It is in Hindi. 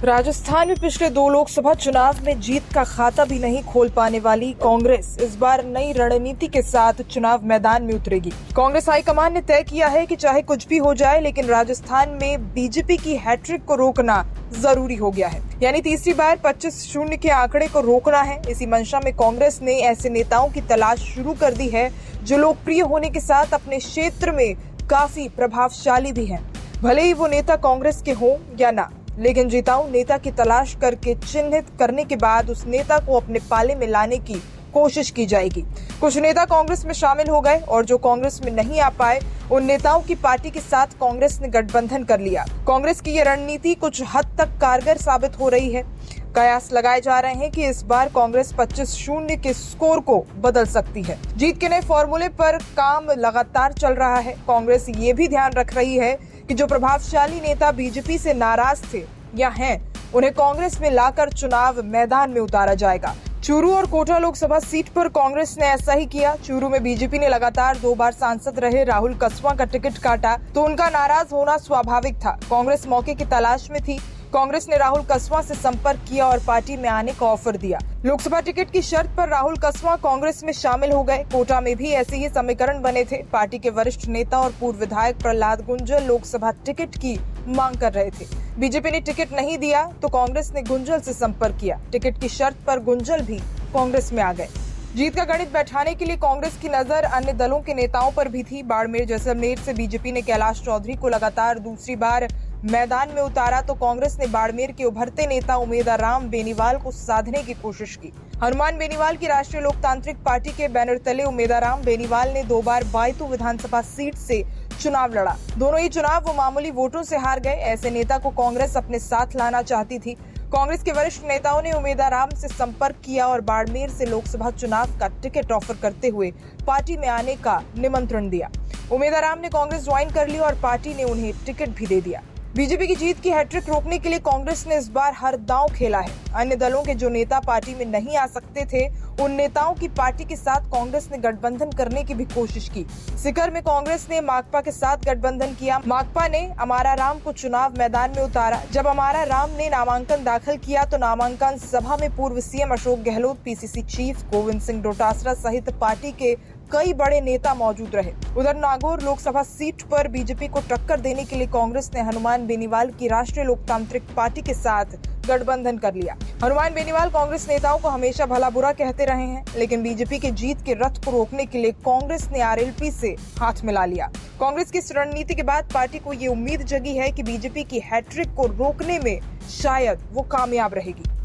राजस्थान में पिछले 2 लोकसभा चुनाव में जीत का खाता भी नहीं खोल पाने वाली कांग्रेस इस बार नई रणनीति के साथ चुनाव मैदान में उतरेगी। कांग्रेस हाईकमान ने तय किया है कि चाहे कुछ भी हो जाए, लेकिन राजस्थान में बीजेपी की हैट्रिक को रोकना जरूरी हो गया है। यानी तीसरी बार 25-0 के आंकड़े को रोकना है। इसी मंशा में कांग्रेस ने ऐसे नेताओं की तलाश शुरू कर दी है जो लोकप्रिय होने के साथ अपने क्षेत्र में काफी प्रभावशाली भी हैं। भले ही वो नेता कांग्रेस के हों या ना, लेकिन जिताऊ नेता की तलाश करके चिन्हित करने के बाद उस नेता को अपने पाले में लाने की कोशिश की जाएगी। कुछ नेता कांग्रेस में शामिल हो गए और जो कांग्रेस में नहीं आ पाए, उन नेताओं की पार्टी के साथ कांग्रेस ने गठबंधन कर लिया। कांग्रेस की ये रणनीति कुछ हद तक कारगर साबित हो रही है। कयास लगाए जा रहे हैं कि इस बार कांग्रेस 25-0 के स्कोर को बदल सकती है। जीत के नए फॉर्मूले पर काम लगातार चल रहा है। कांग्रेस ये भी ध्यान रख रही है कि जो प्रभावशाली नेता बीजेपी से नाराज थे या हैं, उन्हें कांग्रेस में लाकर चुनाव मैदान में उतारा जाएगा। चूरू और कोटा लोकसभा सीट पर कांग्रेस ने ऐसा ही किया। चूरू में बीजेपी ने लगातार 2 बार सांसद रहे राहुल कस्वां का टिकट काटा तो उनका नाराज होना स्वाभाविक था। कांग्रेस मौके की तलाश में थी। कांग्रेस ने राहुल कस्वां से संपर्क किया और पार्टी में आने का ऑफर दिया। लोकसभा टिकट की शर्त पर राहुल कस्वां कांग्रेस में शामिल हो गए। कोटा में भी ऐसे ही समीकरण बने थे। पार्टी के वरिष्ठ नेता और पूर्व विधायक प्रहलाद गुंजल लोकसभा टिकट की मांग कर रहे थे। बीजेपी ने टिकट नहीं दिया तो कांग्रेस ने गुंजल से संपर्क किया। टिकट की शर्त पर गुंजल भी कांग्रेस में आ गए। जीत का गणित बैठाने के लिए कांग्रेस की नजर अन्य दलों के नेताओं पर भी थी। बाड़मेर जैसलमेर से बीजेपी ने कैलाश चौधरी को लगातार दूसरी बार मैदान में उतारा तो कांग्रेस ने बाड़मेर के उभरते नेता उमेदराम बेनीवाल को साधने की कोशिश की। हनुमान बेनीवाल की राष्ट्रीय लोकतांत्रिक पार्टी के बैनर तले उमेदराम बेनीवाल ने 2 बार बायतू विधानसभा सीट से चुनाव लड़ा। दोनों ही चुनाव वो मामूली वोटों से हार गए। ऐसे नेता को कांग्रेस अपने साथ लाना चाहती थी। कांग्रेस के वरिष्ठ नेताओं ने उमेदराम से संपर्क किया और बाड़मेर से लोकसभा चुनाव का टिकट ऑफर करते हुए पार्टी में आने का निमंत्रण दिया। उमेदराम ने कांग्रेस ज्वाइन कर ली और पार्टी ने उन्हें टिकट भी दे दिया। बीजेपी की जीत की हैट्रिक रोकने के लिए कांग्रेस ने इस बार हर दांव खेला है। अन्य दलों के जो नेता पार्टी में नहीं आ सकते थे, उन नेताओं की पार्टी के साथ कांग्रेस ने गठबंधन करने की भी कोशिश की। सीकर में कांग्रेस ने माकपा के साथ गठबंधन किया। माकपा ने अमारा राम को चुनाव मैदान में उतारा। जब अमारा राम ने नामांकन दाखिल किया तो नामांकन सभा में पूर्व CM Ashok Gehlot, PCC chief Govind Singh Dotasra सहित पार्टी के कई बड़े नेता मौजूद रहे। उधर नागौर लोकसभा सीट पर बीजेपी को टक्कर देने के लिए कांग्रेस ने हनुमान बेनीवाल की राष्ट्रीय लोकतांत्रिक पार्टी के साथ गठबंधन कर लिया। हनुमान बेनीवाल कांग्रेस नेताओं को हमेशा भला बुरा कहते रहे हैं, लेकिन बीजेपी के जीत के रथ को रोकने के लिए कांग्रेस ने आरएलपी से हाथ मिला लिया। कांग्रेस की इस रणनीति के बाद पार्टी को ये उम्मीद जगी है कि बीजेपी की हैट्रिक को रोकने में शायद वो कामयाब रहेगी।